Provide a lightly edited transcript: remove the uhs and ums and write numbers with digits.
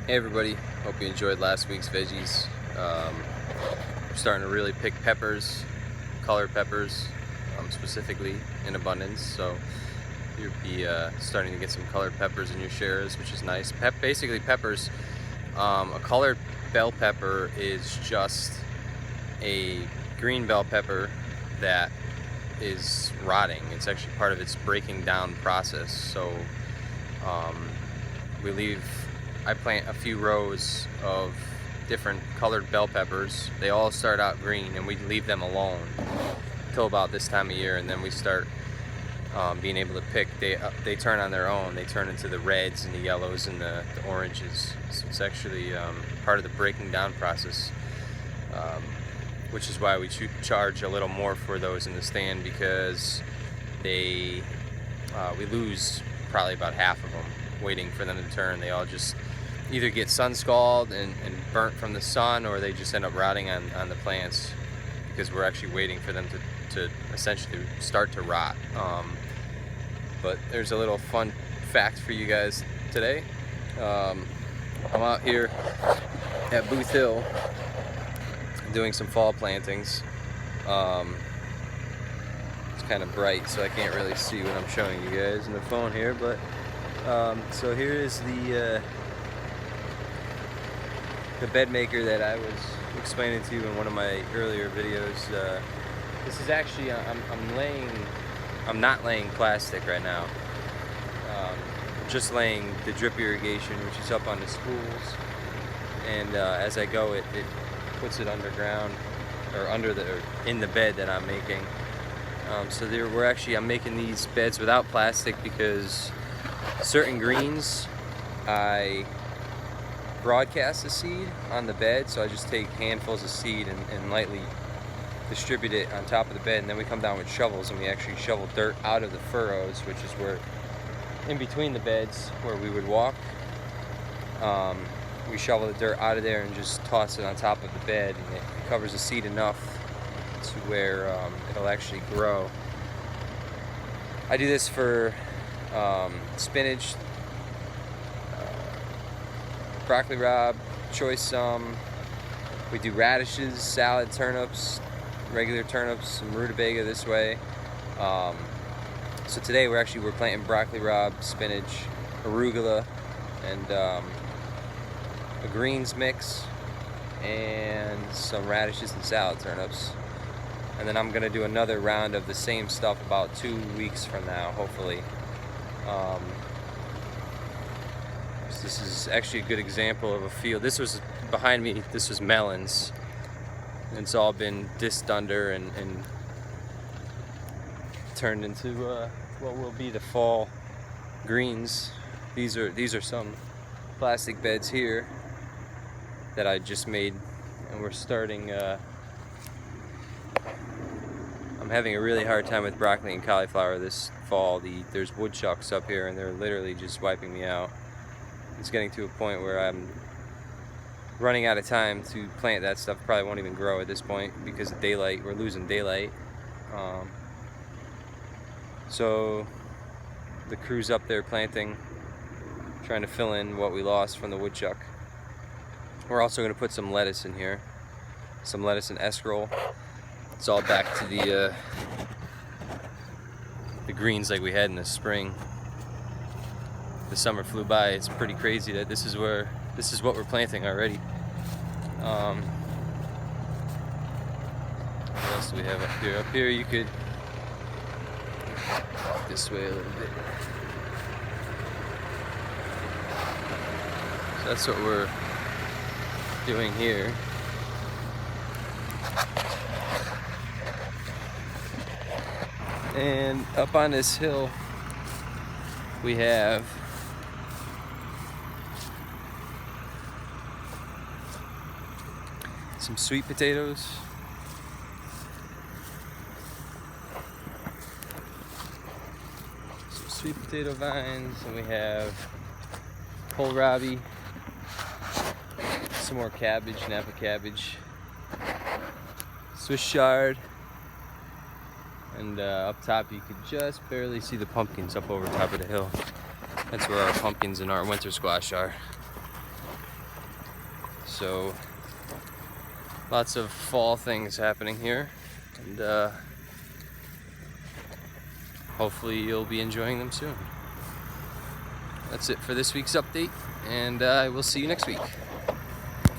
Hey everybody, hope you enjoyed last week's veggies. We're starting to really pick peppers, colored peppers, specifically in abundance. So you'll be starting to get some colored peppers in your shares, which is nice. Basically peppers, a colored bell pepper is just a green bell pepper that is rotting. It's actually part of its breaking down process. So I plant a few rows of different colored bell peppers. They all start out green and we leave them alone until about this time of year, and then we start being able to pick. They turn on their own. They turn into the reds and the yellows and the oranges. So it's actually part of the breaking down process, which is why we charge a little more for those in the stand, because we lose probably about half of them waiting for them to turn. They all just either get sun scalded and burnt from the sun, or they just end up rotting on the plants because we're actually waiting for them to essentially start to rot. But there's a little fun fact for you guys today. I'm out here at Booth Hill doing some fall plantings. It's kind of bright, so I can't really see what I'm showing you guys in the phone here, but so here is the bed maker that I was explaining to you in one of my earlier videos. This is actually, I'm not laying plastic right now. I'm just laying the drip irrigation, which is up on the spools, and as I go, it puts it underground, or in the bed that I'm making. I'm making these beds without plastic because certain greens I broadcast the seed on the bed, so I just take handfuls of seed and lightly distribute it on top of the bed, and then we come down with shovels and we actually shovel dirt out of the furrows, which is where in between the beds where we would walk. We shovel the dirt out of there and just toss it on top of the bed, and it covers the seed enough to where it'll actually grow. I do this for spinach, broccoli rabe, choice. We do radishes, salad, turnips, regular turnips, some rutabaga this way. So today we're planting broccoli rabe, spinach, arugula, and a greens mix, and some radishes and salad turnips. And then I'm gonna do another round of the same stuff about 2 weeks from now, hopefully. This is actually a good example of a field. This was behind me, this was melons. And it's all been disked under and turned into what will be the fall greens. These are some plastic beds here that I just made, and we're starting. I'm having a really hard time with broccoli and cauliflower this fall. There's woodchucks up here and they're literally just wiping me out. It's getting to a point where I'm running out of time to plant that stuff. Probably won't even grow at this point because of daylight. We're losing daylight. So the crew's up there planting, trying to fill in what we lost from the woodchuck. We're also going to put some lettuce in here, some lettuce and escarole. It's all back to the greens like we had in the spring. The summer flew by. It's pretty crazy that this is what we're planting already. What else do we have up here? Up here you could walk this way a little bit. So that's what we're doing here. And up on this hill we have some sweet potatoes, some sweet potato vines, and we have kohlrabi, some more cabbage, Napa cabbage, Swiss chard, and up top you could just barely see the pumpkins up over top of the hill. That's where our pumpkins and our winter squash are. So lots of fall things happening here, and hopefully you'll be enjoying them soon. That's it for this week's update, and I will see you next week.